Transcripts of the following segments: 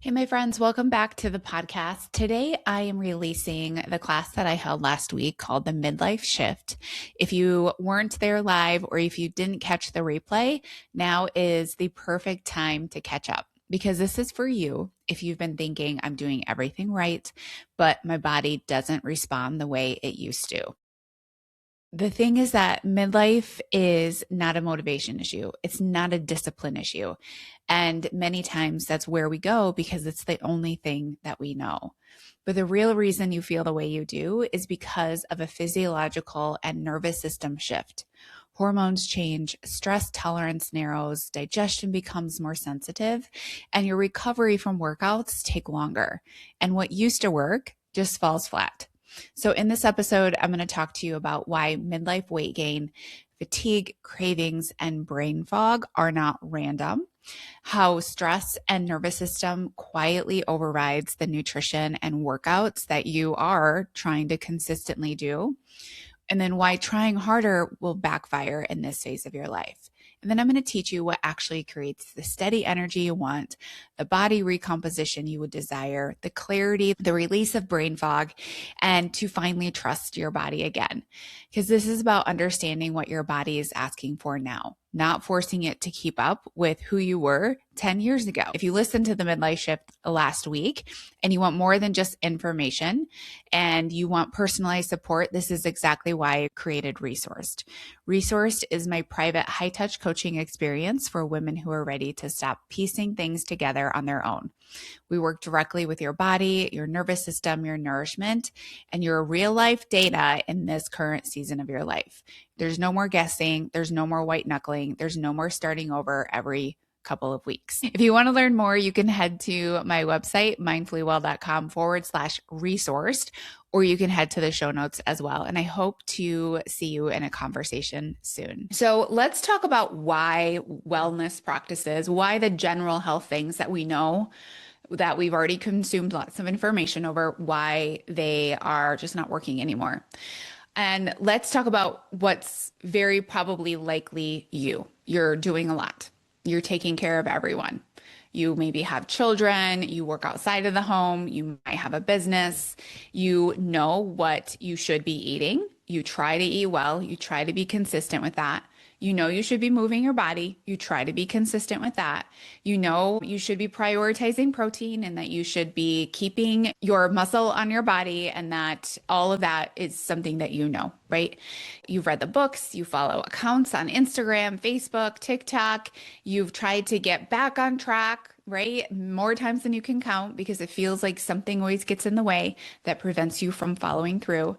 Hey, my friends, welcome back to the podcast. Today, I am releasing the class that I held last week called the Midlife Shift. If you weren't there live or if you didn't catch the replay, now is the perfect time to catch up because this is for you if you've been thinking I'm doing everything right, but my body doesn't respond the way it used to. The thing is that midlife is not a motivation issue. It's not a discipline issue. And many times that's where we go because it's the only thing that we know. But the real reason you feel the way you do is because of a physiological and nervous system shift. Hormones change, stress tolerance narrows, digestion becomes more sensitive, and your recovery from workouts take longer. And what used to work just falls flat. So, in this episode, I'm going to talk to you about why midlife weight gain, fatigue, cravings, and brain fog are not random, how stress and nervous system quietly overrides the nutrition and workouts that you are trying to consistently do, and then why trying harder will backfire in this phase of your life. And then I'm going to teach you what actually creates the steady energy you want, the body recomposition you would desire, the clarity, the release of brain fog, and to finally trust your body again. Because this is about understanding what your body is asking for now, not forcing it to keep up with who you were 10 years ago. If you listened to the Midlife Shift last week and you want more than just information and you want personalized support, this is exactly why I created Resourced. Resourced is my private high-touch coaching experience for women who are ready to stop piecing things together on their own. We work directly with your body, your nervous system, your nourishment, and your real life data in this current season of your life. There's no more guessing. There's no more white knuckling. There's no more starting over every couple of weeks. If you want to learn more, you can head to my website, mindfullywell.com/resourced, or you can head to the show notes as well. And I hope to see you in a conversation soon. So let's talk about why wellness practices, why the general health things that we know that we've already consumed lots of information over, why they are just not working anymore. And let's talk about what's very probably likely you. You're doing a lot. You're taking care of everyone. You maybe have children, you work outside of the home, you might have a business, you know what you should be eating. You try to eat well, you try to be consistent with that. You know you should be moving your body. You try to be consistent with that. You know you should be prioritizing protein and that you should be keeping your muscle on your body and that all of that is something that you know, right? You've read the books, you follow accounts on Instagram, Facebook, TikTok. You've tried to get back on track, right? More times than you can count because it feels like something always gets in the way that prevents you from following through.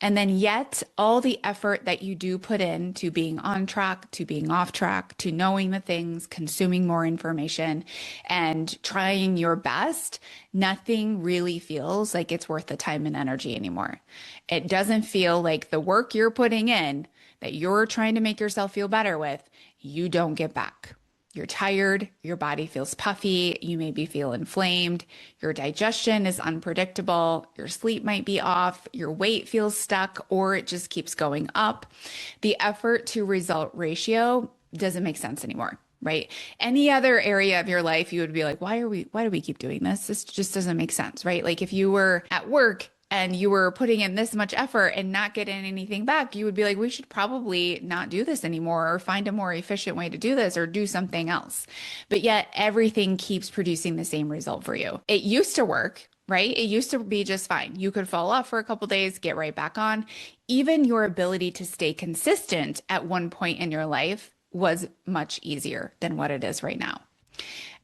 And then yet all the effort that you do put in to being on track, to being off track, to knowing the things, consuming more information and trying your best, nothing really feels like it's worth the time and energy anymore. It doesn't feel like the work you're putting in that you're trying to make yourself feel better with, you don't get back. You're tired, your body feels puffy, you maybe feel inflamed, your digestion is unpredictable, your sleep might be off, your weight feels stuck, or it just keeps going up. The effort to result ratio doesn't make sense anymore, right? Any other area of your life, you would be like, why do we keep doing this? This just doesn't make sense, right? Like if you were at work and you were putting in this much effort and not getting anything back, you would be like, we should probably not do this anymore or find a more efficient way to do this or do something else. But yet everything keeps producing the same result for you. It used to work, right? It used to be just fine. You could fall off for a couple days, get right back on. Even your ability to stay consistent at one point in your life was much easier than what it is right now.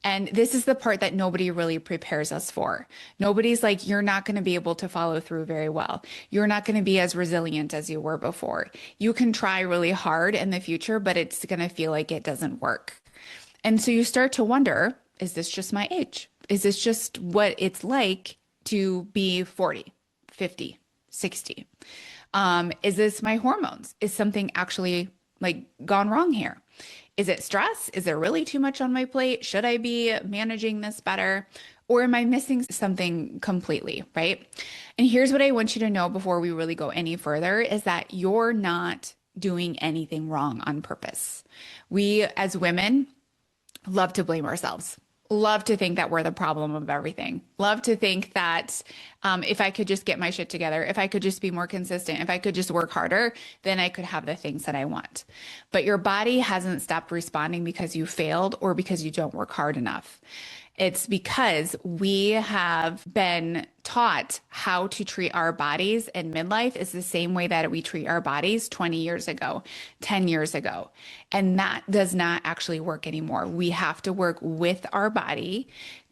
And this is the part that nobody really prepares us for. Nobody's like, you're not going to be able to follow through very well. You're not going to be as resilient as you were before. You can try really hard in the future, but it's going to feel like it doesn't work. And so you start to wonder, is this just my age? Is this just what it's like to be 40, 50, 60? Is this my hormones? Is something actually like gone wrong here? Is it stress? Is there really too much on my plate? Should I be managing this better? Or am I missing something completely, right? And here's what I want you to know before we really go any further is that you're not doing anything wrong on purpose. We as women love to blame ourselves. Love to think that we're the problem of everything. Love to think that if I could just get my shit together, if I could just be more consistent, if I could just work harder, then I could have the things that I want. But your body hasn't stopped responding because you failed or because you don't work hard enough. It's because we have been taught how to treat our bodies in midlife is the same way that we treat our bodies 20 years ago, 10 years ago. And that does not actually work anymore. We have to work with our body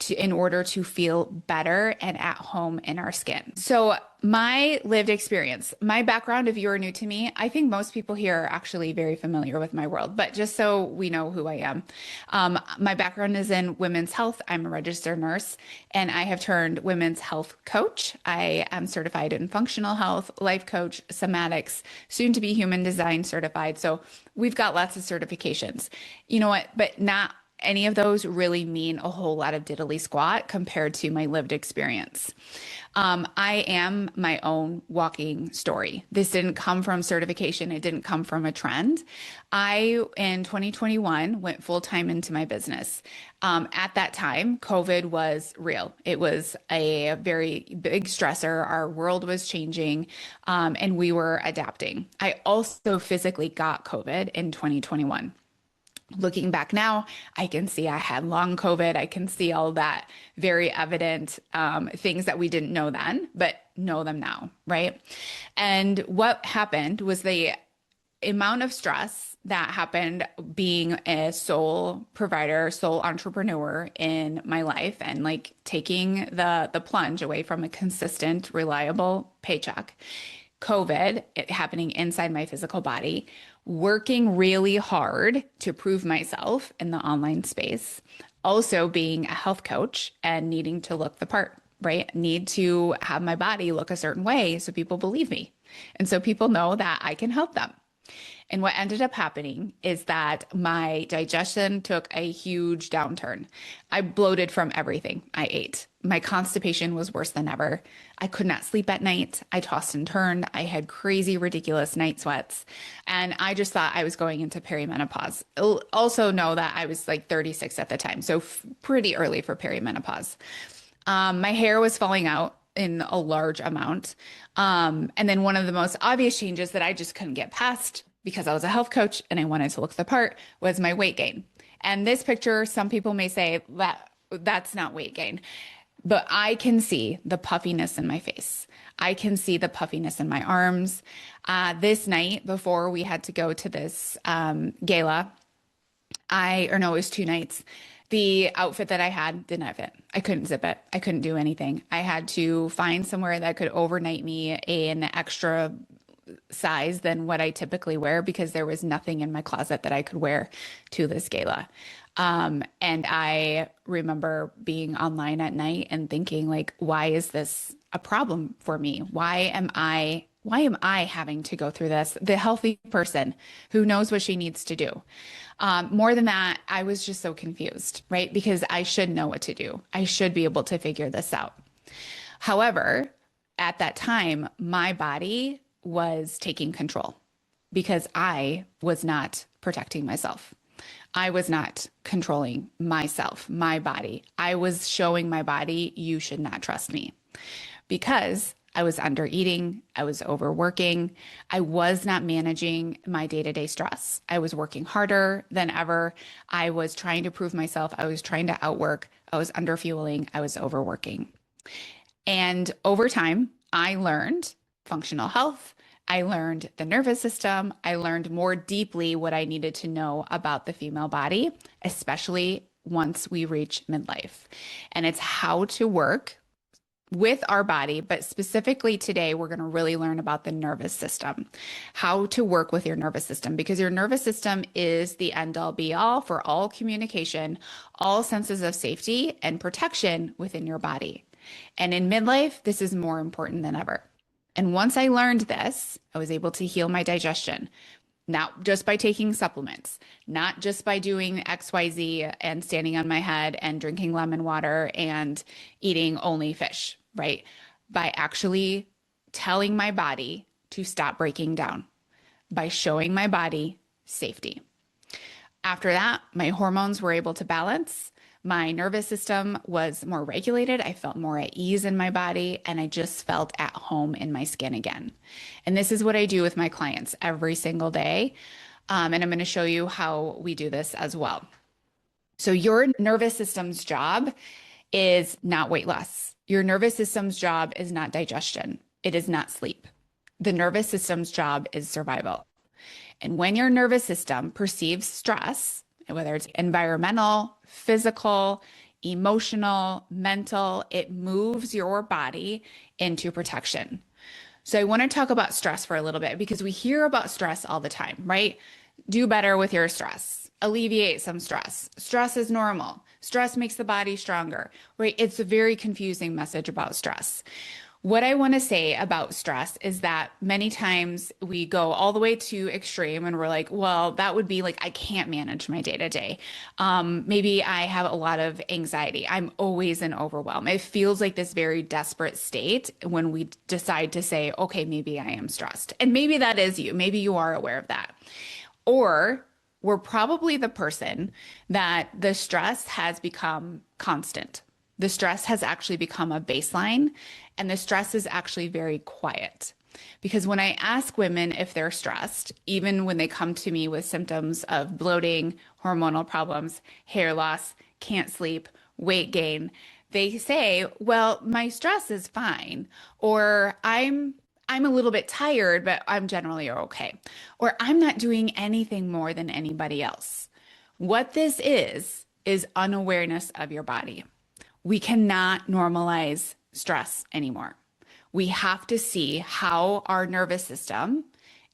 in order to feel better and at home in our skin. So my lived experience, my background, if you're new to me, I think most people here are actually very familiar with my world, but just so we know who I am. My background is in women's health. I'm a registered nurse and I have turned women's health coach. I am certified in functional health, life coach, somatics, soon to be human design certified. So we've got lots of certifications. You know what? But not any of those really mean a whole lot of diddly squat compared to my lived experience. I am my own walking story. This didn't come from certification. It didn't come from a trend. In 2021, went full time into my business. At that time, COVID was real. It was a very big stressor. Our world was changing, and we were adapting. I also physically got COVID in 2021. Looking back now, I can see I had long COVID. I can see all that very evident things that we didn't know then, but know them now, right? And what happened was the amount of stress that happened being a sole provider, sole entrepreneur in my life and like taking the plunge away from a consistent, reliable paycheck. COVID, it happening inside my physical body, working really hard to prove myself in the online space, also being a health coach and needing to look the part, right? Need to have my body look a certain way so people believe me. And so people know that I can help them. And what ended up happening is that my digestion took a huge downturn. I bloated from everything I ate. My constipation was worse than ever. I could not sleep at night. I tossed and turned. I had crazy, ridiculous night sweats. And I just thought I was going into perimenopause. Also know that I was like 36 at the time, so pretty early for perimenopause. My hair was falling out in a large amount. And then one of the most obvious changes that I just couldn't get past because I was a health coach and I wanted to look the part was my weight gain. And this picture, some people may say that that's not weight gain, but I can see the puffiness in my face. I can see the puffiness in my arms. This night before we had to go to this gala, it was 2 nights. The outfit that I had did not fit. I couldn't zip it. I couldn't do anything. I had to find somewhere that could overnight me an extra size than what I typically wear because there was nothing in my closet that I could wear to this gala. And I remember being online at night and thinking like, why is this a problem for me? Why am I having to go through this? The healthy person who knows what she needs to do. More than that, I was just so confused, right? Because I should know what to do. I should be able to figure this out. However, at that time, my body was taking control because I was not protecting myself. I was not controlling myself, my body. I was showing my body, you should not trust me because I was under eating. I was overworking. I was not managing my day-to-day stress. I was working harder than ever. I was trying to prove myself. I was trying to outwork. I was under fueling. I was overworking. And over time, I learned functional health. I learned the nervous system. I learned more deeply what I needed to know about the female body, especially once we reach midlife. And it's how to work with our body, but specifically today, we're going to really learn about the nervous system, how to work with your nervous system, because your nervous system is the end all be all for all communication, all senses of safety and protection within your body. And in midlife, this is more important than ever. And once I learned this, I was able to heal my digestion, not just by taking supplements, not just by doing XYZ and standing on my head and drinking lemon water and eating only fish, right? By actually telling my body to stop breaking down, by showing my body safety. After that, my hormones were able to balance. My nervous system was more regulated. I felt more at ease in my body, and I just felt at home in my skin again. And this is what I do with my clients every single day. And I'm going to show you how we do this as well. So your nervous system's job is not weight loss. Your nervous system's job is not digestion. It is not sleep. The nervous system's job is survival. And when your nervous system perceives stress, whether it's environmental, physical, emotional, mental, it moves your body into protection. So I want to talk about stress for a little bit because we hear about stress all the time, right? Do better with your stress. Alleviate some stress. Stress is normal. Stress makes the body stronger, right? It's a very confusing message about stress. What I want to say about stress is that many times we go all the way to extreme and we're like, well, that would be like, I can't manage my day to day. Maybe I have a lot of anxiety. I'm always in overwhelm. It feels like this very desperate state when we decide to say, okay, maybe I am stressed. And maybe that is you. Maybe you are aware of that. Or we're probably the person that the stress has become constant. The stress has actually become a baseline, and the stress is actually very quiet. Because when I ask women if they're stressed, even when they come to me with symptoms of bloating, hormonal problems, hair loss, can't sleep, weight gain, they say, well, my stress is fine, or I'm a little bit tired, but I'm generally okay, or I'm not doing anything more than anybody else. What this is unawareness of your body. We cannot normalize stress anymore. We have to see how our nervous system,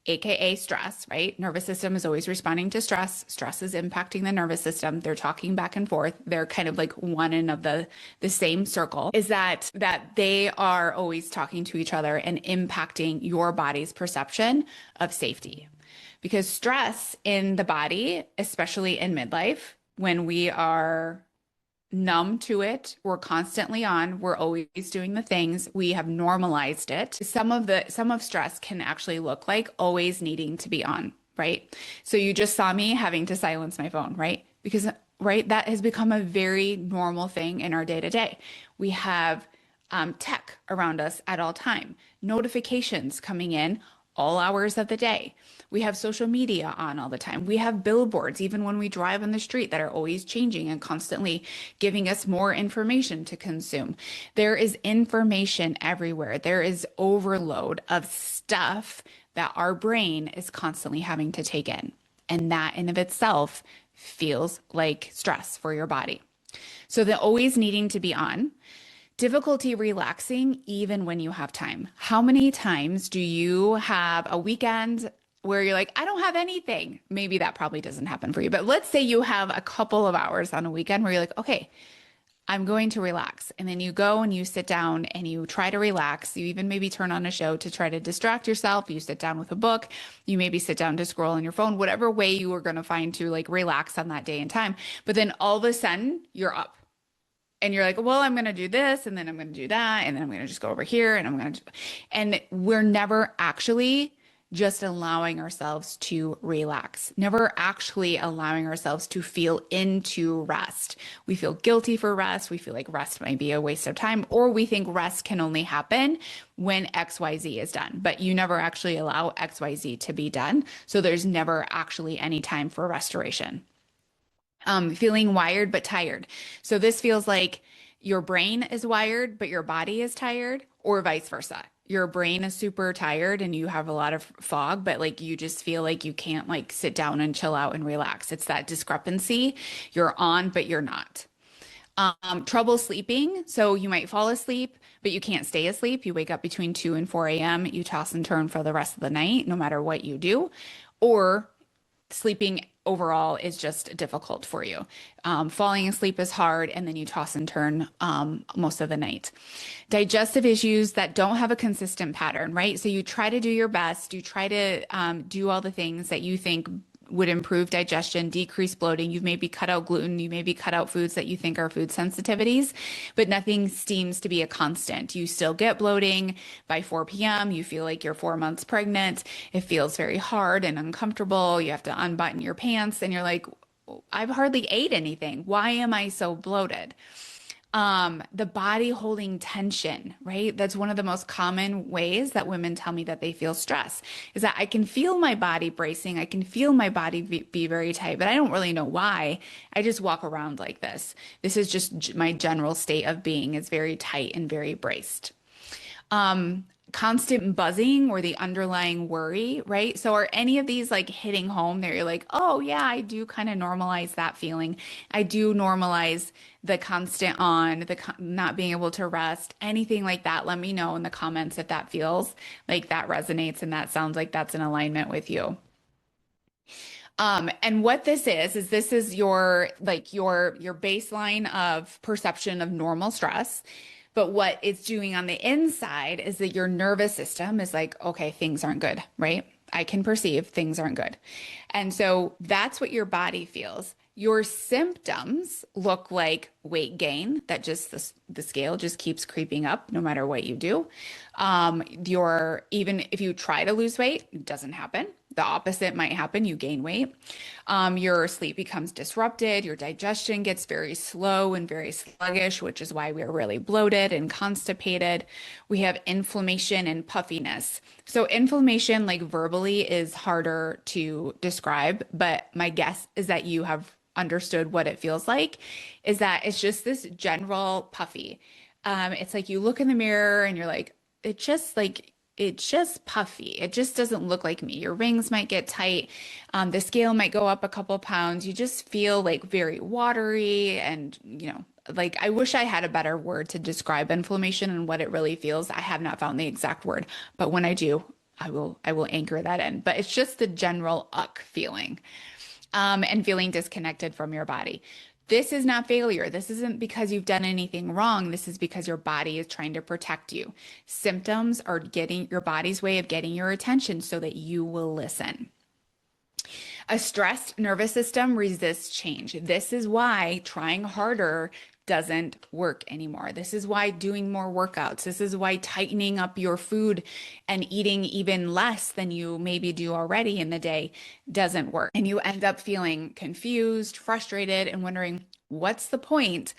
AKA stress, right? Nervous system is always responding to stress. Stress is impacting the nervous system. They're talking back and forth. They're kind of like one end of the same circle, is that they are always talking to each other and impacting your body's perception of safety. Because stress in the body, especially in midlife, when we are numb to it, we're constantly on, we're always doing the things, we have normalized it. Some of stress can actually look like always needing to be on, right? So you just saw me having to silence my phone, right? Because right, that has become a very normal thing in our day to day. We have tech around us at all time, notifications coming in all hours of the day. We have social media on all the time. We have billboards, even when we drive on the street, that are always changing and constantly giving us more information to consume. There is information everywhere. There is overload of stuff that our brain is constantly having to take in. And that in of itself feels like stress for your body. So the always needing to be on. Difficulty relaxing even when you have time. How many times do you have a weekend where you're like, I don't have anything? Maybe that probably doesn't happen for you, but let's say you have a couple of hours on a weekend where you're like, okay, I'm going to relax. And then you go and you sit down and you try to relax. You even maybe turn on a show to try to distract yourself. You sit down with a book. You maybe sit down to scroll on your phone, whatever way you are going to find to like relax on that day and time. But then all of a sudden you're up. And you're like, well, I'm going to do this, and then I'm going to do that, and then I'm going to just go over here, and and we're never actually just allowing ourselves to relax, never actually allowing ourselves to feel into rest. We feel guilty for rest. We feel like rest might be a waste of time, or we think rest can only happen when XYZ is done, but you never actually allow XYZ to be done. So there's never actually any time for restoration. Feeling wired but tired. So this feels like your brain is wired, but your body is tired, or vice versa. Your brain is super tired and you have a lot of fog, but like you just feel like you can't like sit down and chill out and relax. It's that discrepancy. You're on, but you're not. Trouble sleeping. So you might fall asleep, but you can't stay asleep. You wake up between 2 and 4 a.m. You toss and turn for the rest of the night, no matter what you do. Or sleeping overall is just difficult for you. Falling asleep is hard, and then you toss and turn most of the night. Digestive issues that don't have a consistent pattern, right? So you try to do your best. You try to do all the things that you think would improve digestion, decrease bloating. You've maybe cut out gluten. You maybe cut out foods that you think are food sensitivities, but nothing seems to be a constant. You still get bloating by 4 p.m. You feel like you're 4 months pregnant. It feels very hard and uncomfortable. You have to unbutton your pants and you're like, I've hardly ate anything. Why am I so bloated? The body holding tension, right? That's one of the most common ways that women tell me that they feel stress is that I can feel my body bracing. I can feel my body be very tight, but I don't really know why. I just walk around like this. This is just my general state of being is very tight and very braced. Constant buzzing or the underlying worry, right? So are any of these like hitting home that you're like, oh yeah, I do kind of normalize that feeling. I do normalize the constant not being able to rest, anything like that. Let me know in the comments if that feels like that resonates and that sounds like that's in alignment with you. And what this is your your baseline of perception of normal stress. But what it's doing on the inside is that your nervous system is like, okay, things aren't good, right? I can perceive things aren't good. And so that's what your body feels. Your symptoms look like weight gain, that just the scale just keeps creeping up no matter what you do. Even if you try to lose weight, it doesn't happen. The opposite might happen. You gain weight. Your sleep becomes disrupted. Your digestion gets very slow and very sluggish, which is why we're really bloated and constipated. We have inflammation and puffiness. So inflammation, like verbally, is harder to describe, but my guess is that you have understood what it feels like, is that it's just this general puffy. It's like you look in the mirror and you're like, it's just puffy. It just doesn't look like me. Your rings might get tight. The scale might go up a couple pounds. You just feel like very watery and, like I wish I had a better word to describe inflammation and what it really feels. I have not found the exact word, but when I do, I will anchor that in. But it's just the general feeling, and feeling disconnected from your body. This is not failure. This isn't because you've done anything wrong. This is because your body is trying to protect you. Symptoms are getting your body's way of getting your attention so that you will listen. A stressed nervous system resists change. This is why trying harder doesn't work anymore. This is why doing more workouts, this is why tightening up your food and eating even less than you maybe do already in the day doesn't work. And you end up feeling confused, frustrated, and wondering, what's the point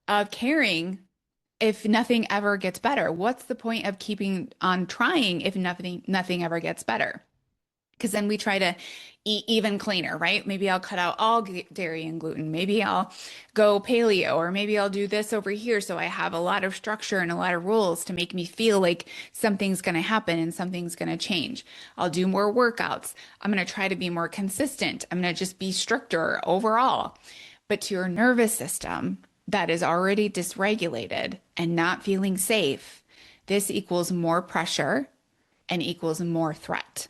of caring if nothing ever gets better? What's the point of keeping on trying if nothing ever gets better? Because then we try to eat even cleaner, right? Maybe I'll cut out all dairy and gluten. Maybe I'll go paleo, or maybe I'll do this over here. So I have a lot of structure and a lot of rules to make me feel like something's going to happen and something's going to change. I'll do more workouts. I'm going to try to be more consistent. I'm going to just be stricter overall. But to your nervous system that is already dysregulated and not feeling safe, this equals more pressure and equals more threat.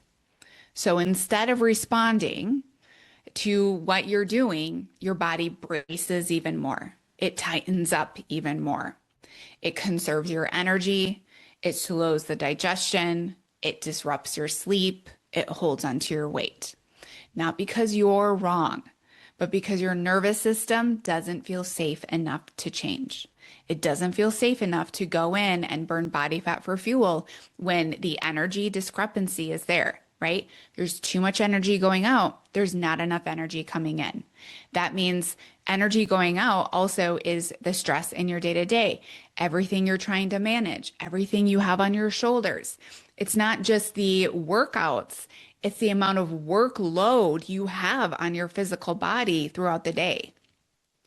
So instead of responding to what you're doing, your body braces even more. It tightens up even more. It conserves your energy. It slows the digestion. It disrupts your sleep. It holds onto your weight. Not because you're wrong, but because your nervous system doesn't feel safe enough to change. It doesn't feel safe enough to go in and burn body fat for fuel when the energy discrepancy is there. Right? There's too much energy going out. There's not enough energy coming in. That means energy going out also is the stress in your day to day, everything you're trying to manage, everything you have on your shoulders. It's not just the workouts, it's the amount of workload you have on your physical body throughout the day.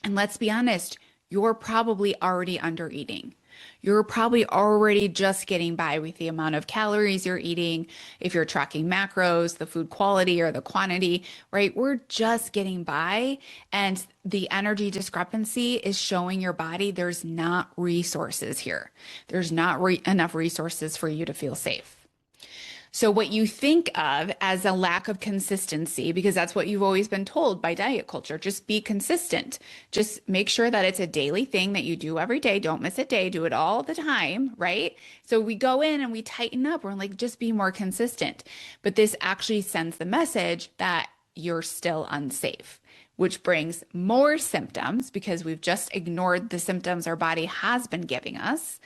And let's be honest, you're probably already under eating. You're probably already just getting by with the amount of calories you're eating. If you're tracking macros, the food quality or the quantity, right? We're just getting by. And the energy discrepancy is showing your body there's not resources here. There's not enough resources for you to feel safe. So what you think of as a lack of consistency, because that's what you've always been told by diet culture, just be consistent. Just make sure that it's a daily thing that you do every day. Don't miss a day. Do it all the time, right? So we go in and we tighten up. We're like, just be more consistent. But this actually sends the message that you're still unsafe, which brings more symptoms because we've just ignored the symptoms our body has been giving us.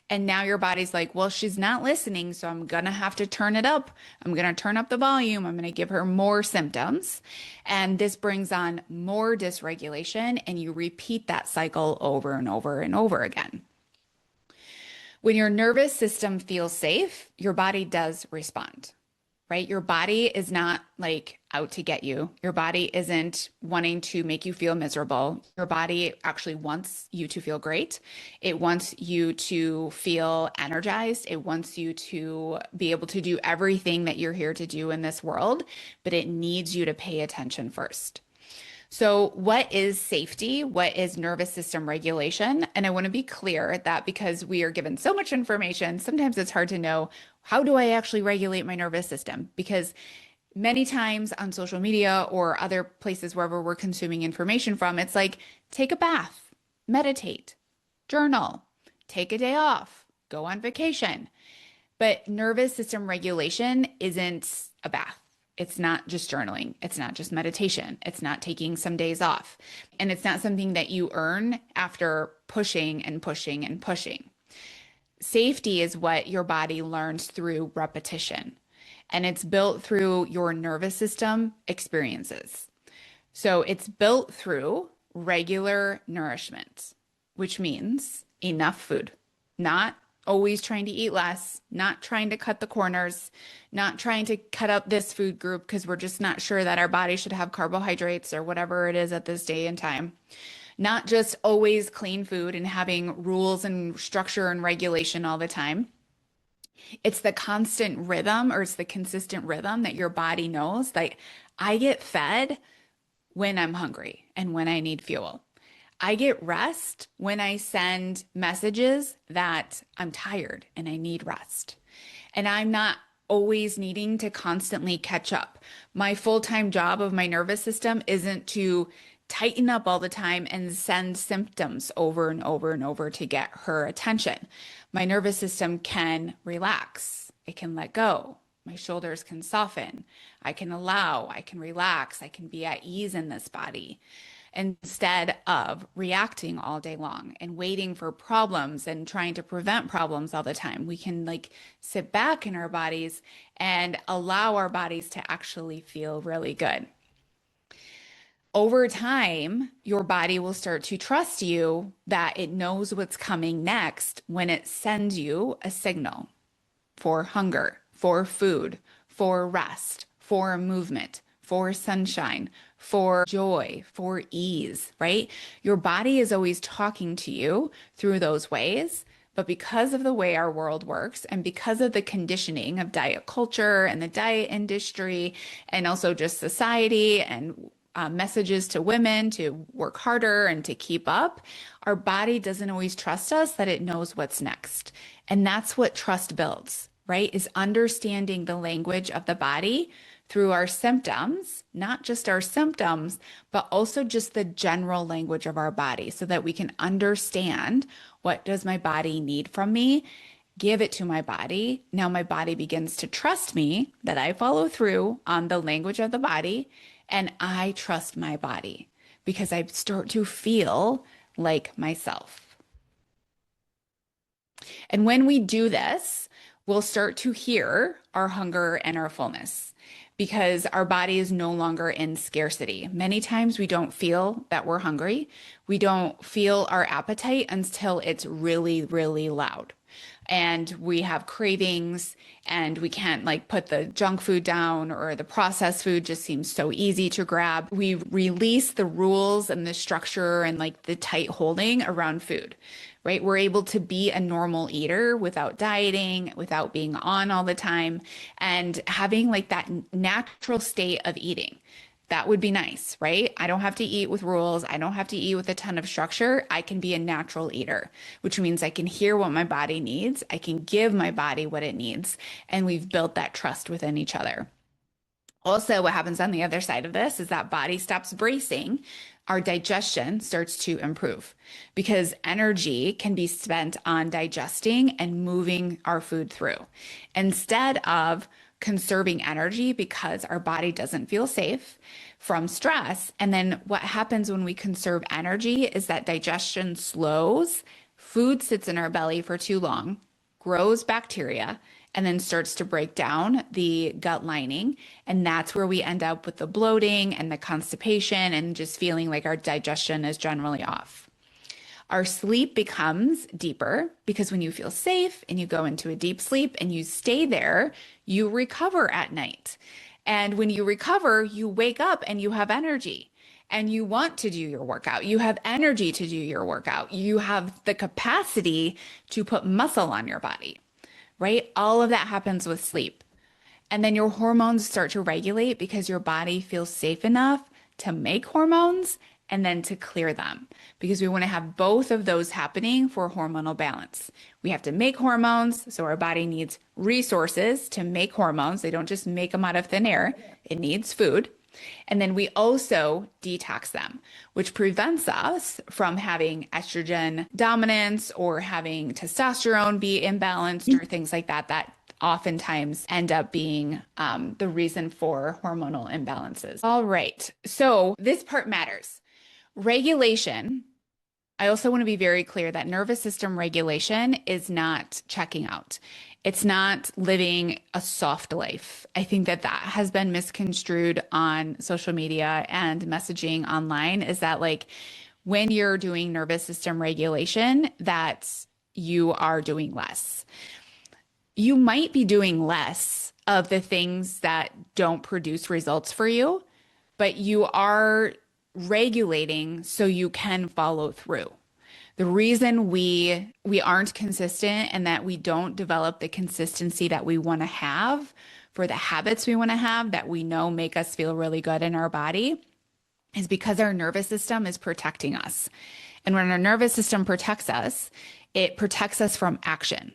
And now your body's like, well, she's not listening, so I'm gonna have to turn it up. I'm gonna turn up the volume. I'm gonna give her more symptoms. And this brings on more dysregulation, and you repeat that cycle over and over and over again. When your nervous system feels safe, your body does respond, right? Your body is not like out to get you. Your body isn't wanting to make you feel miserable. Your body actually wants you to feel great. It wants you to feel energized. It wants you to be able to do everything that you're here to do in this world, but it needs you to pay attention first. So, what is safety? What is nervous system regulation? And I want to be clear that because we are given so much information, sometimes it's hard to know, how do I actually regulate my nervous system? Because many times on social media or other places wherever we're consuming information from, it's like, take a bath, meditate, journal, take a day off, go on vacation. But nervous system regulation isn't a bath. It's not just journaling. It's not just meditation. It's not taking some days off. And it's not something that you earn after pushing and pushing and pushing. Safety is what your body learns through repetition, and it's built through your nervous system experiences. So it's built through regular nourishment, which means enough food, not always trying to eat less, not trying to cut the corners, not trying to cut up this food group because we're just not sure that our body should have carbohydrates or whatever it is at this day and time. Not just always clean food and having rules and structure and regulation all the time. It's the constant rhythm, or it's the consistent rhythm that your body knows. Like, I get fed when I'm hungry and when I need fuel. I get rest when I send messages that I'm tired and I need rest. And I'm not always needing to constantly catch up. My full-time job of my nervous system isn't to tighten up all the time and send symptoms over and over and over to get her attention. My nervous system can relax. It can let go. My shoulders can soften. I can allow, I can relax, I can be at ease in this body instead of reacting all day long and waiting for problems and trying to prevent problems all the time. We can like sit back in our bodies and allow our bodies to actually feel really good. Over time, your body will start to trust you that it knows what's coming next when it sends you a signal for hunger, for food, for rest, for movement, for sunshine, for joy, for ease, right? Your body is always talking to you through those ways. But because of the way our world works and because of the conditioning of diet culture and the diet industry and also just society and messages to women to work harder and to keep up, our body doesn't always trust us that it knows what's next. And that's what trust builds, right? Is understanding the language of the body through our symptoms, not just our symptoms, but also just the general language of our body so that we can understand, what does my body need from me? Give it to my body. Now my body begins to trust me that I follow through on the language of the body, and I trust my body because I start to feel like myself. And when we do this, we'll start to hear our hunger and our fullness because our body is no longer in scarcity. Many times we don't feel that we're hungry. We don't feel our appetite until it's really, really loud. And we have cravings and we can't like put the junk food down, or the processed food just seems so easy to grab. We release the rules and the structure and like the tight holding around food, right? We're able to be a normal eater without dieting, without being on all the time, and having like that natural state of eating. That would be nice, right? I don't have to eat with rules. I don't have to eat with a ton of structure. I can be a natural eater, which means I can hear what my body needs. I can give my body what it needs. And we've built that trust within each other. Also, what happens on the other side of this is that body stops bracing. Our digestion starts to improve because energy can be spent on digesting and moving our food through instead of conserving energy because our body doesn't feel safe from stress. And then what happens when we conserve energy is that digestion slows, food sits in our belly for too long, grows bacteria, and then starts to break down the gut lining. And that's where we end up with the bloating and the constipation and just feeling like our digestion is generally off. Our sleep becomes deeper because when you feel safe and you go into a deep sleep and you stay there, you recover at night. And when you recover, you wake up and you have energy and you want to do your workout. You have energy to do your workout. You have the capacity to put muscle on your body, right? All of that happens with sleep. And then your hormones start to regulate because your body feels safe enough to make hormones and then to clear them, because we want to have both of those happening for hormonal balance. We have to make hormones, so our body needs resources to make hormones. They don't just make them out of thin air. It needs food. And then we also detox them, which prevents us from having estrogen dominance or having testosterone be imbalanced or things like that, that oftentimes end up being the reason for hormonal imbalances. All right. So this part matters. Regulation. I also want to be very clear that nervous system regulation is not checking out. It's not living a soft life. I think that that has been misconstrued on social media and messaging online, is that like when you're doing nervous system regulation, that you are doing less. You might be doing less of the things that don't produce results for you, but you are regulating so you can follow through. The reason we aren't consistent and that we don't develop the consistency that we want to have for the habits we want to have that we know make us feel really good in our body is because our nervous system is protecting us. And when our nervous system protects us, it protects us from action.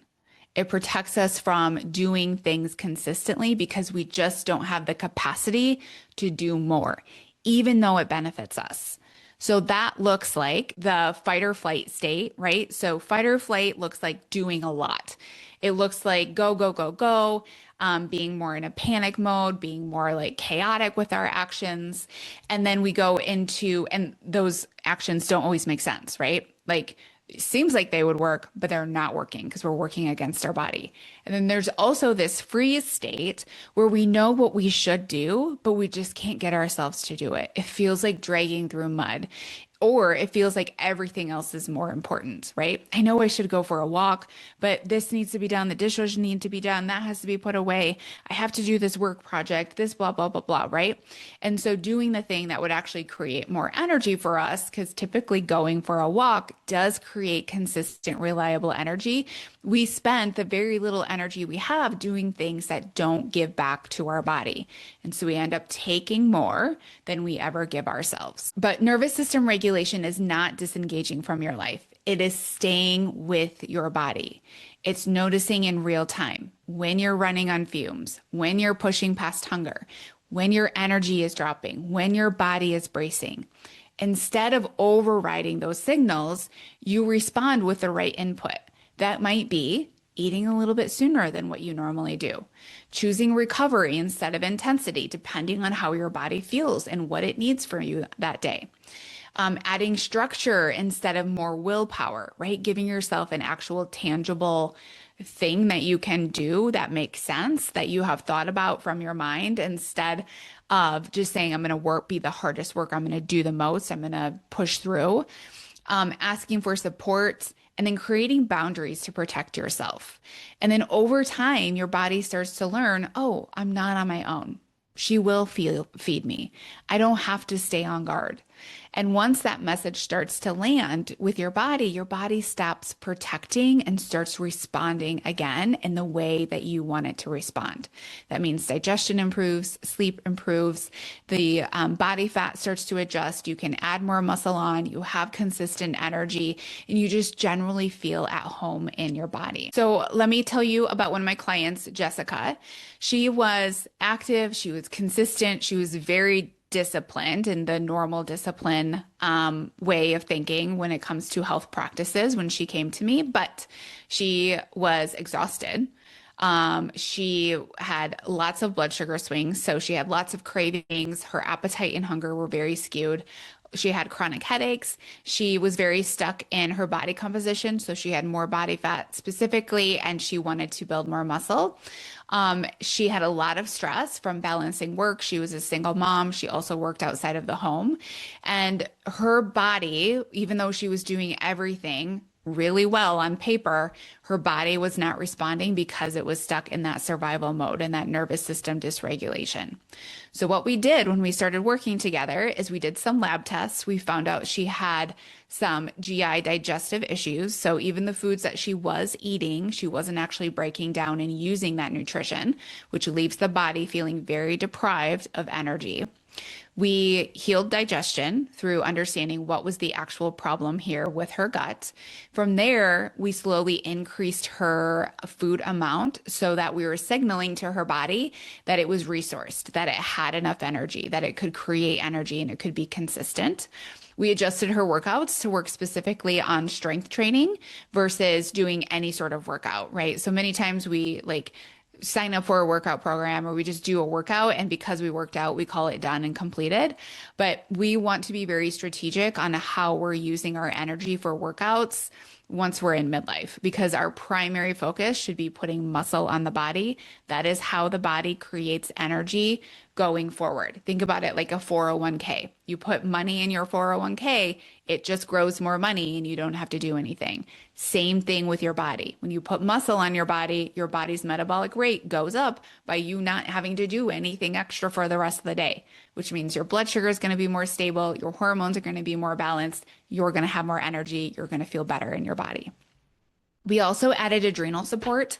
It protects us from doing things consistently because we just don't have the capacity to do more, even though it benefits us. So that looks like the fight or flight state, right? So fight or flight looks like doing a lot. It looks like go, go, go, go, being more in a panic mode, being more like chaotic with our actions. And then we go into, and those actions don't always make sense, right? Like it seems like they would work, but they're not working because we're working against our body. And then there's also this freeze state where we know what we should do, but we just can't get ourselves to do it. It feels like dragging through mud, or it feels like everything else is more important, right? I know I should go for a walk, but this needs to be done. The dishes need to be done. That has to be put away. I have to do this work project, this blah, blah, blah, blah, right? And so doing the thing that would actually create more energy for us, because typically going for a walk does create consistent, reliable energy. We spend the very little energy we have doing things that don't give back to our body. And so we end up taking more than we ever give ourselves. But nervous system regulation is not disengaging from your life. It is staying with your body. It's noticing in real time when you're running on fumes, when you're pushing past hunger, when your energy is dropping, when your body is bracing. Instead of overriding those signals, you respond with the right input. That might be eating a little bit sooner than what you normally do, choosing recovery instead of intensity, depending on how your body feels and what it needs from you that day. Adding structure instead of more willpower, right? Giving yourself an actual tangible thing that you can do that makes sense, that you have thought about from your mind, instead of just saying, I'm going to work, be the hardest work, I'm going to do the most, I'm going to push through. Asking for support, and then creating boundaries to protect yourself. And then over time, your body starts to learn, oh, I'm not on my own. She will feed me. I don't have to stay on guard. And once that message starts to land with your body stops protecting and starts responding again in the way that you want it to respond. That means digestion improves, sleep improves, the body fat starts to adjust, you can add more muscle on, you have consistent energy, and you just generally feel at home in your body. So let me tell you about one of my clients, Jessica. She was active, she was consistent, she was very disciplined in the normal discipline way of thinking when it comes to health practices when she came to me, but she was exhausted. She had lots of blood sugar swings, so she had lots of cravings. Her appetite and hunger were very skewed. She had chronic headaches. She was very stuck in her body composition. So she had more body fat specifically, and she wanted to build more muscle. She had a lot of stress from balancing work. She was a single mom. She also worked outside of the home. And her body, even though she was doing everything really well on paper, her body was not responding because it was stuck in that survival mode and that nervous system dysregulation. So what we did when we started working together is we did some lab tests. We found out she had some GI digestive issues. So even the foods that she was eating, she wasn't actually breaking down and using that nutrition, which leaves the body feeling very deprived of energy. We healed digestion through understanding what was the actual problem here with her gut. From there, we slowly increased her food amount so that we were signaling to her body that it was resourced, that it had enough energy, that it could create energy and it could be consistent. We adjusted her workouts to work specifically on strength training versus doing any sort of workout, right? So many times we like sign up for a workout program or we just do a workout, and because we worked out, we call it done and completed. But we want to be very strategic on how we're using our energy for workouts once we're in midlife, because our primary focus should be putting muscle on the body. That is how the body creates energy going forward. Think about it like a 401k. You put money in your 401k, it just grows more money and you don't have to do anything. Same thing with your body. When you put muscle on your body's metabolic rate goes up by you not having to do anything extra for the rest of the day, which means your blood sugar is going to be more stable, your hormones are going to be more balanced, you're going to have more energy, you're going to feel better in your body. We also added adrenal support.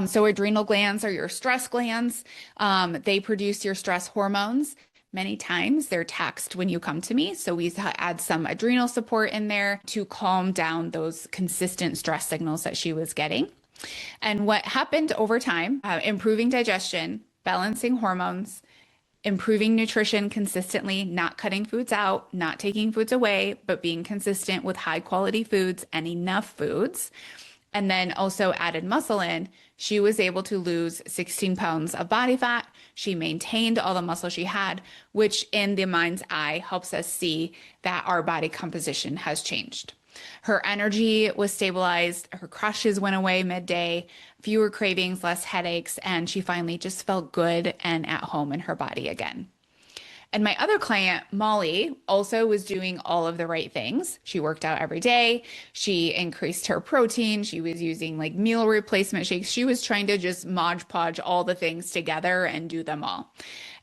So adrenal glands are your stress glands. They produce your stress hormones. Many times they're taxed when you come to me. So we add some adrenal support in there to calm down those consistent stress signals that she was getting. And what happened over time, improving digestion, balancing hormones, improving nutrition consistently, not cutting foods out, not taking foods away, but being consistent with high quality foods and enough foods. And then also added muscle in, she was able to lose 16 pounds of body fat. She maintained all the muscle she had, which in the mind's eye helps us see that our body composition has changed. Her energy was stabilized. Her crashes went away midday, fewer cravings, less headaches, and she finally just felt good and at home in her body again. And my other client, Molly, also was doing all of the right things. She worked out every day. She increased her protein. She was using like meal replacement shakes. She was trying to just Mod Podge all the things together and do them all.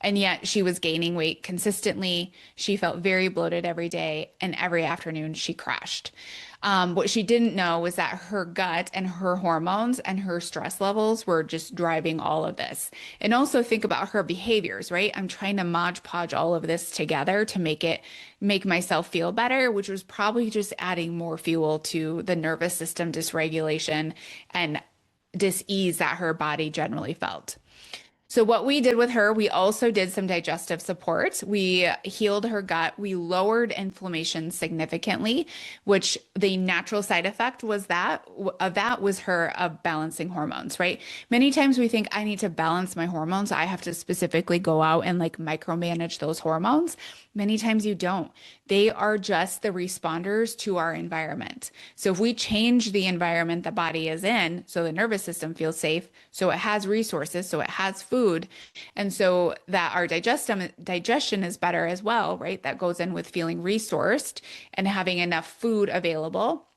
And yet she was gaining weight consistently. She felt very bloated every day, and every afternoon she crashed. What she didn't know was that her gut and her hormones and her stress levels were just driving all of this. And also think about her behaviors, right? I'm trying to Mod Podge all of this together to make myself feel better, which was probably just adding more fuel to the nervous system dysregulation and dis-ease that her body generally felt. So what we did with her, we also did some digestive support. We healed her gut. We lowered inflammation significantly, which the natural side effect was that was her balancing hormones, right? Many times we think I need to balance my hormones. I have to specifically go out and like micromanage those hormones. Many times you don't. They are just the responders to our environment. So if we change the environment the body is in, so the nervous system feels safe, so it has resources, so it has food, and so that our digestion is better as well, right? That goes in with feeling resourced and having enough food available.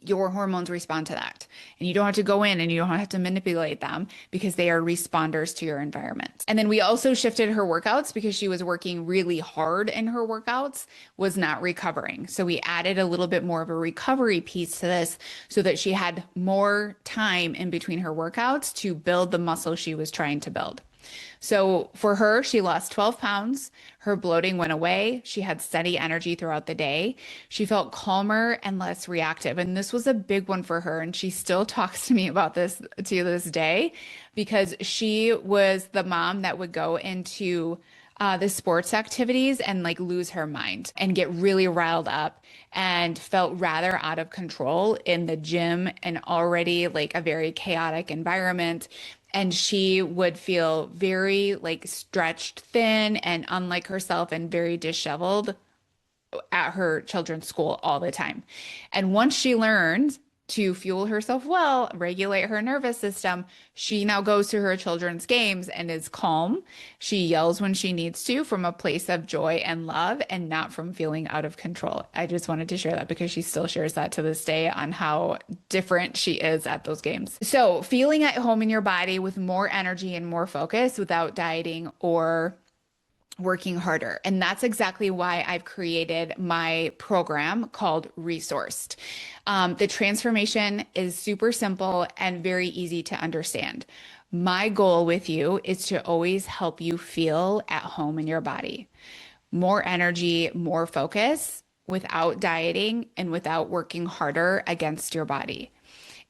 Your hormones respond to that. And you don't have to go in and you don't have to manipulate them because they are responders to your environment. And then we also shifted her workouts because she was working really hard in her workouts, was not recovering. So we added a little bit more of a recovery piece to this so that she had more time in between her workouts to build the muscle she was trying to build. So for her, she lost 12 pounds. Her bloating went away. She had steady energy throughout the day. She felt calmer and less reactive. And this was a big one for her. And she still talks to me about this to this day because she was the mom that would go into the sports activities and like lose her mind and get really riled up and felt rather out of control in the gym and already like a very chaotic environment. And she would feel very like stretched thin and unlike herself and very disheveled at her children's school all the time. And once she learned to fuel herself well, regulate her nervous system, she now goes to her children's games and is calm. She yells when she needs to from a place of joy and love and not from feeling out of control. I just wanted to share that because she still shares that to this day on how different she is at those games. So, feeling at home in your body with more energy and more focus without dieting or working harder. And that's exactly why I've created my program called Resourced. The transformation is super simple and very easy to understand. My goal with you is to always help you feel at home in your body. More energy, more focus without dieting and without working harder against your body.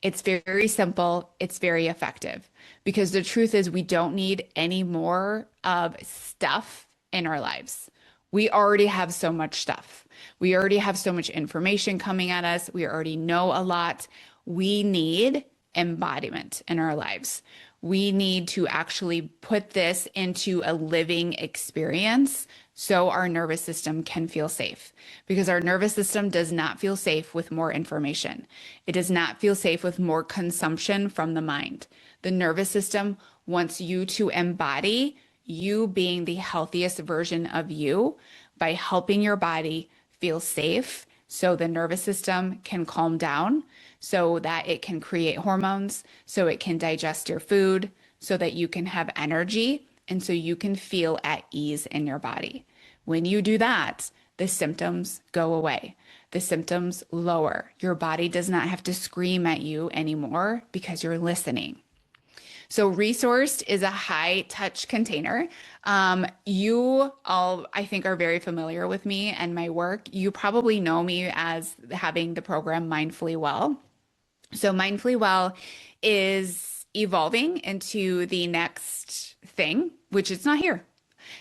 It's very simple. It's very effective because the truth is we don't need any more of stuff in our lives. We already have so much stuff. We already have so much information coming at us. We already know a lot. We need embodiment in our lives. We need to actually put this into a living experience so our nervous system can feel safe because our nervous system does not feel safe with more information. It does not feel safe with more consumption from the mind. The nervous system wants you to embody you being the healthiest version of you by helping your body feel safe so the nervous system can calm down, so that it can create hormones, so it can digest your food, so that you can have energy, and so you can feel at ease in your body. When you do that, the symptoms go away. The symptoms lower. Your body does not have to scream at you anymore because you're listening. So Resourced is a high touch container. You all, I think, are very familiar with me and my work. You probably know me as having the program Mindfully Well. So Mindfully Well is evolving into the next thing, which is not here.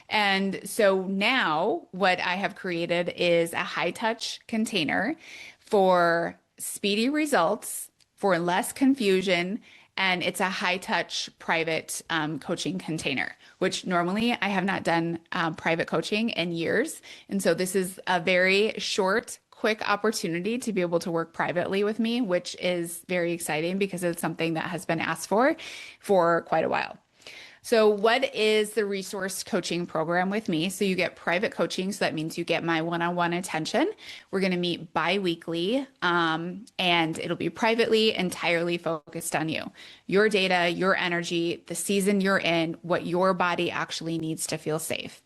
And so now what I have created is a high touch container for speedy results, for less confusion, and it's a high touch private coaching container, which normally I have not done private coaching in years. And so this is a very short, quick opportunity to be able to work privately with me, which is very exciting because it's something that has been asked for quite a while. So what is the Resource coaching program with me? So you get private coaching. So that means you get my one-on-one attention. We're going to meet bi-weekly, and it'll be privately, entirely focused on you, your data, your energy, the season you're in, what your body actually needs to feel safe.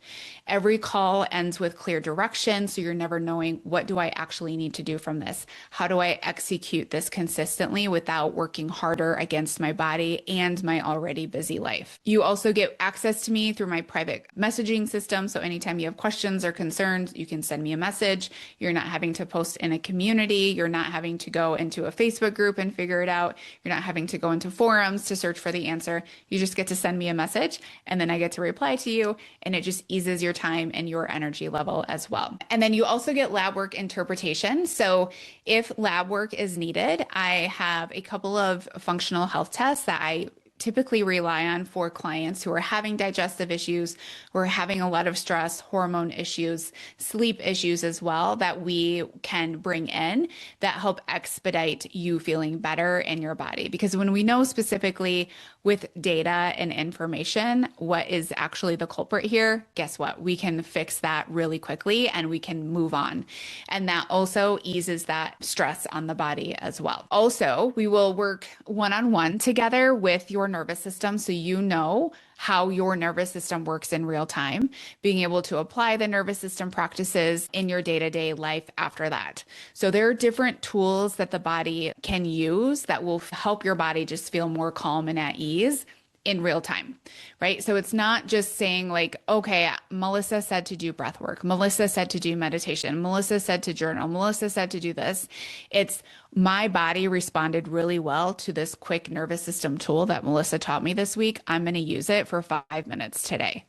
Every call ends with clear direction. So you're never knowing, what do I actually need to do from this? How do I execute this consistently without working harder against my body and my already busy life? You also get access to me through my private messaging system. So anytime you have questions or concerns, you can send me a message. You're not having to post in a community. You're not having to go into a Facebook group and figure it out. You're not having to go into forums to search for the answer. You just get to send me a message and then I get to reply to you, and it just eases your time and your energy level as well. And then you also get lab work interpretation. So if lab work is needed, I have a couple of functional health tests that I typically rely on for clients who are having digestive issues, who are having a lot of stress, hormone issues, sleep issues as well, that we can bring in that help expedite you feeling better in your body. Because when we know specifically with data and information what is actually the culprit here, guess what? We can fix that really quickly and we can move on. And that also eases that stress on the body as well. Also, we will work one-on-one together with your nervous system so you know how your nervous system works in real time, being able to apply the nervous system practices in your day-to-day life after that. So there are different tools that the body can use that will help your body just feel more calm and at ease in real time, right? So it's not just saying like, okay, Melissa said to do breath work. Melissa said to do meditation. Melissa said to journal. Melissa said to do this. It's My body responded really well to this quick nervous system tool that Melissa taught me this week. I'm going to use it for 5 minutes today.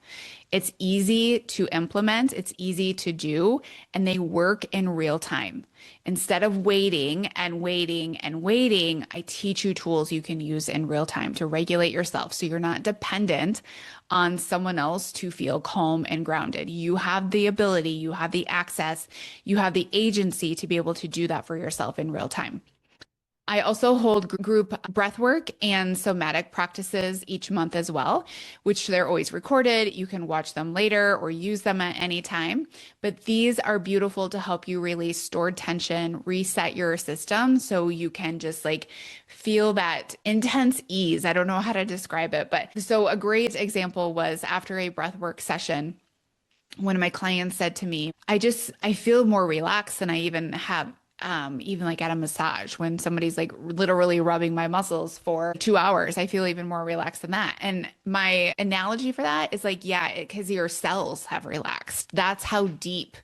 It's easy to implement, it's easy to do, and they work in real time. Instead of waiting and waiting and waiting, I teach you tools you can use in real time to regulate yourself so you're not dependent on someone else to feel calm and grounded. You have the ability, you have the access, you have the agency to be able to do that for yourself in real time. I also hold group breathwork and somatic practices each month as well, which they're always recorded. You can watch them later or use them at any time. But these are beautiful to help you release stored tension, reset your system so you can just like feel that intense ease. I don't know how to describe it, but so a great example was after a breathwork session. One of my clients said to me, I feel more relaxed than I even have even like at a massage when somebody's like literally rubbing my muscles for 2 hours, I feel even more relaxed than that. And my analogy for that is like, yeah, because your cells have relaxed. That's how deep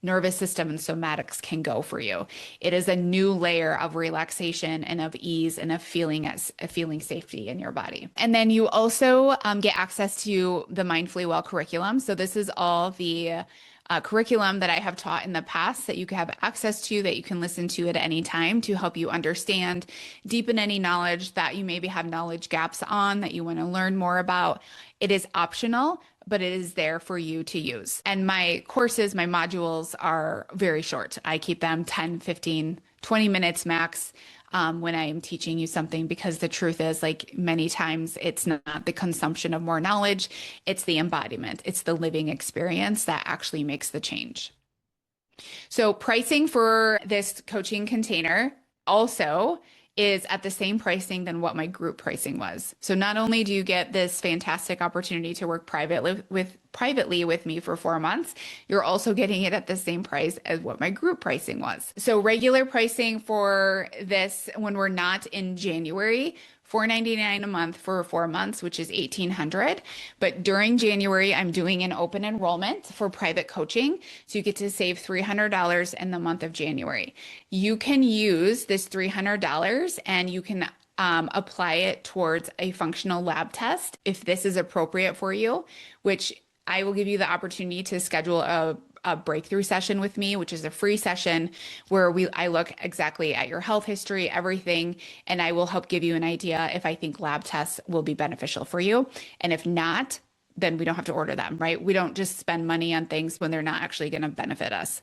nervous system and somatics can go for you. It is a new layer of relaxation and of ease and of feeling safety in your body. And then you also get access to the Mindfully Well curriculum. So this is all the curriculum that I have taught in the past that you can have access to, that you can listen to at any time to help you understand, deepen any knowledge that you maybe have knowledge gaps on that you want to learn more about. It is optional, but it is there for you to use. And my courses, my modules are very short. I keep them 10, 15, 20 minutes max. When I am teaching you something, because the truth is, like many times, it's not the consumption of more knowledge, it's the embodiment, it's the living experience that actually makes the change. So, pricing for this coaching container also is at the same pricing than what my group pricing was. So not only do you get this fantastic opportunity to work privately with me for 4 months, you're also getting it at the same price as what my group pricing was. So regular pricing for this when we're not in January, $499 a month for 4 months, which is $1,800. But during January, I'm doing an open enrollment for private coaching. So you get to save $300 in the month of January. You can use this $300 and you can apply it towards a functional lab test if this is appropriate for you, which I will give you the opportunity to schedule a breakthrough session with me, which is a free session where I look exactly at your health history, everything, and I will help give you an idea if I think lab tests will be beneficial for you. And if not, then we don't have to order them, right? We don't just spend money on things when they're not actually going to benefit us.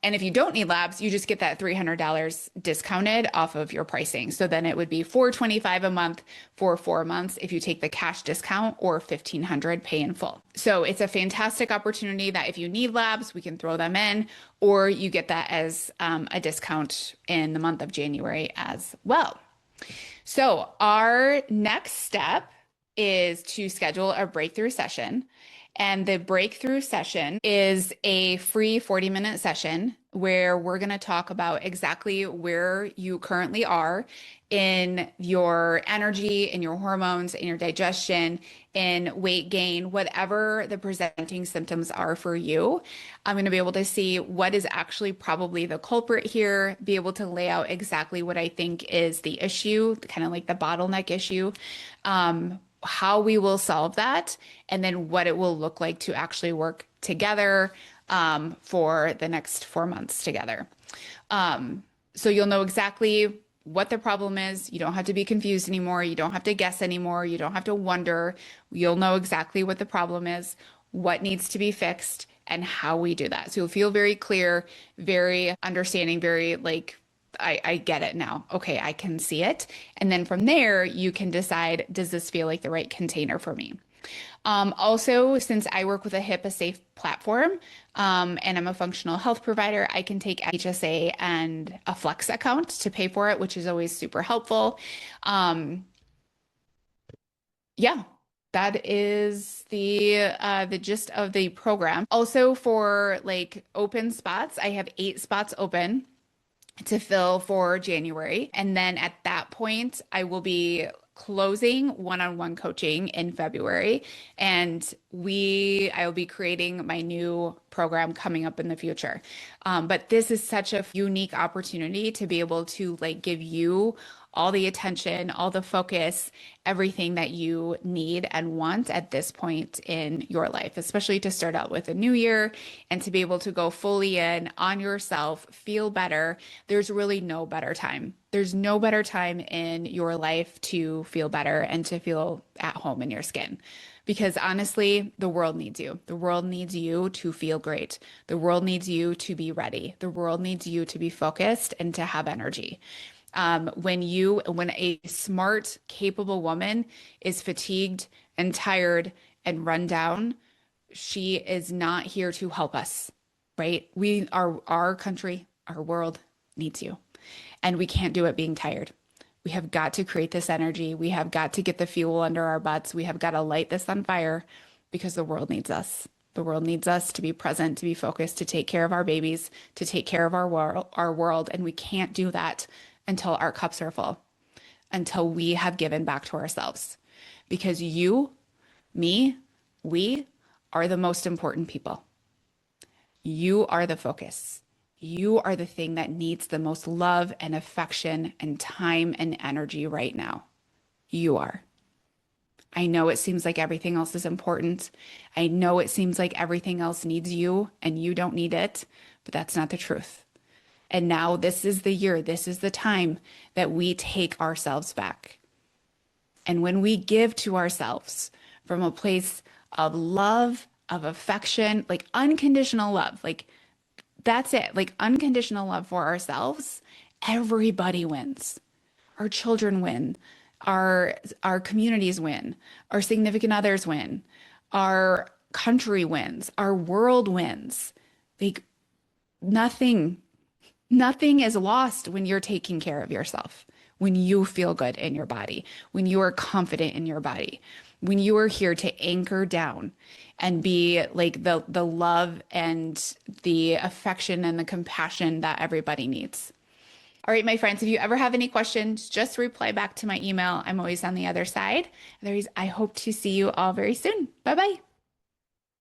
And if you don't need labs, you just get that $300 discounted off of your pricing. So then it would be $425 a month for 4 months if you take the cash discount, or $1,500 pay in full. So it's a fantastic opportunity that if you need labs, we can throw them in, or you get that as a discount in the month of January as well. So our next step is to schedule a breakthrough session. And the breakthrough session is a free 40-minute session where we're going to talk about exactly where you currently are in your energy, in your hormones, in your digestion, in weight gain, whatever the presenting symptoms are for you. I'm going to be able to see what is actually probably the culprit here, be able to lay out exactly what I think is the issue, kind of like the bottleneck issue. How we will solve that, and then what it will look like to actually work together for the next 4 months together. So you'll know exactly what the problem is. You don't have to be confused anymore. You don't have to guess anymore. You don't have to wonder. You'll know exactly what the problem is, what needs to be fixed, and how we do that. So you'll feel very clear, very understanding, very like, I get it now. Okay, I can see it. And then from there, you can decide, does this feel like the right container for me? Also, since I work with a HIPAA safe platform and I'm a functional health provider, I can take HSA and a Flex account to pay for it, which is always super helpful. Yeah. That is the gist of the program. Also for like open spots, I have 8 spots open to fill for January. And then at that point, I will be closing one-on-one coaching in February. And I will be creating my new program coming up in the future. But this is such a unique opportunity to be able to like give you all the attention, all the focus, everything that you need and want at this point in your life, especially to start out with a new year and to be able to go fully in on yourself, feel better. There's really no better time. There's no better time in your life to feel better and to feel at home in your skin. Because honestly, the world needs you. The world needs you to feel great. The world needs you to be ready. The world needs you to be focused and to have energy. When a smart, capable woman is fatigued and tired and run down, she is not here to help us, right? Our country, our world needs you, and we can't do it being tired. We have got to create this energy. We have got to get the fuel under our butts. We have got to light this on fire because the world needs us. The world needs us to be present, to be focused, to take care of our babies, to take care of our world, and we can't do that until our cups are full, until we have given back to ourselves. Because you, me, we are the most important people. You are the focus. You are the thing that needs the most love and affection and time and energy right now. You are. I know it seems like everything else is important. I know it seems like everything else needs you and you don't need it, but that's not the truth. And now this is the year, this is the time that we take ourselves back. And when we give to ourselves from a place of love, of affection, like unconditional love, like that's it, like unconditional love for ourselves, everybody wins. Our children win, our communities win, our significant others win, our country wins, our world wins. Like nothing Nothing is lost when you're taking care of yourself, when you feel good in your body, when you are confident in your body, when you are here to anchor down and be like the love and the affection and the compassion that everybody needs. All right, my friends, if you ever have any questions, just reply back to my email. I'm always on the other side. Otherwise, I hope to see you all very soon. Bye bye.